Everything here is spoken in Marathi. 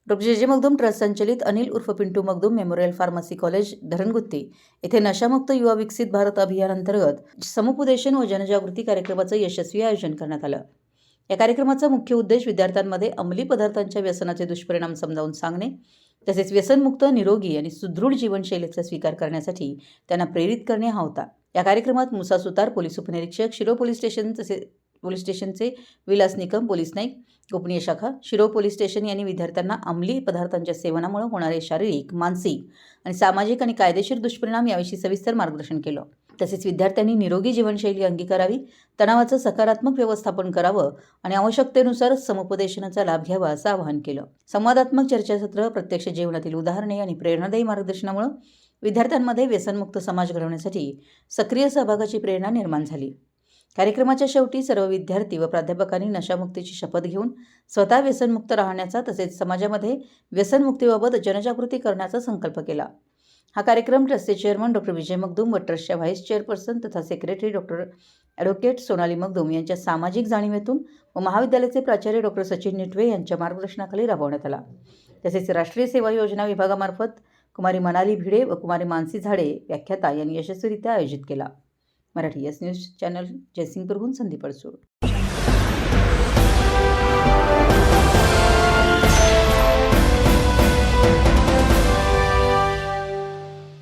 डॉक्टर जे मगदूम ट्रस्ट संचलित अनिल उर्फ Pintu Magdum memorial pharmacy college Dharangutti येथे नशामुक्त युवा विकसित भारत अभियान अंतर्गत समुपदेशन व जनजागृती कार्यक्रमाचं यशस्वी आयोजन करण्यात आलं। या कार्यक्रमाचा मुख्य उद्देश विद्यार्थ्यांमध्ये अंमली पदार्थांच्या व्यसनाचे दुष्परिणाम समजावून सांगणे तसेच व्यसनमुक्त निरोगी आणि सुदृढ जीवनशैलीचा स्वीकार करण्यासाठी त्यांना प्रेरित करणे हा होता। या कार्यक्रमात मुसा सुतार पोलीस उपनिरीक्षक शिरोळ पोलीस स्टेशनचे विलास निकम पोलीस नाईक गोपनीय शाखा शिरोळ पोलीस स्टेशन यांनी विद्यार्थ्यांना अंमली पदार्थांच्या सेवनामुळे होणारे शारीरिक, मानसिक आणि सामाजिक आणि कायदेशीर दुष्परिणाम याविषयी सविस्तर मार्गदर्शन केलं। तसेच विद्यार्थ्यांनी निरोगी जीवनशैली अंगीकारावी, तणावाचं सकारात्मक व्यवस्थापन करावं आणि आवश्यकतेनुसार समुपदेशनाचा लाभ घ्यावा असं आवाहन केलं। संवादात्मक चर्चासत्र, प्रत्यक्ष जीवनातील उदाहरणे आणि प्रेरणादायी मार्गदर्शनामुळे विद्यार्थ्यांमध्ये व्यसनमुक्त समाज घडवण्यासाठी सक्रिय सहभागाची प्रेरणा निर्माण झाली। कार्यक्रमाच्या शेवटी सर्व विद्यार्थी व प्राध्यापकांनी नशामुक्तीची शपथ घेऊन स्वतः व्यसनमुक्त राहण्याचा तसेच समाजामध्ये व्यसनमुक्तीबाबत जनजागृती करण्याचा संकल्प केला। हा कार्यक्रम ट्रस्टचे चेअरमन डॉक्टर विजय मगदूम व ट्रस्टच्या व्हाईस चेअरपर्सन तथा secretary doctor advocate Sonali Magdum यांच्या सामाजिक जाणीवेतून व महाविद्यालयाचे प्राचार्य डॉक्टर सचिन निटवे यांच्या मार्गदर्शनाखाली राबवण्यात आला। तसेच राष्ट्रीय सेवा योजना विभागामार्फत कुमारी मनाली भिडे व कुमारी मानसी झाडे व्याख्याता यांनी यशस्वीरित्या आयोजित केला। मराठी एस न्यूज चॅनल जयसिंगपूरहून संदीप अडसूळ।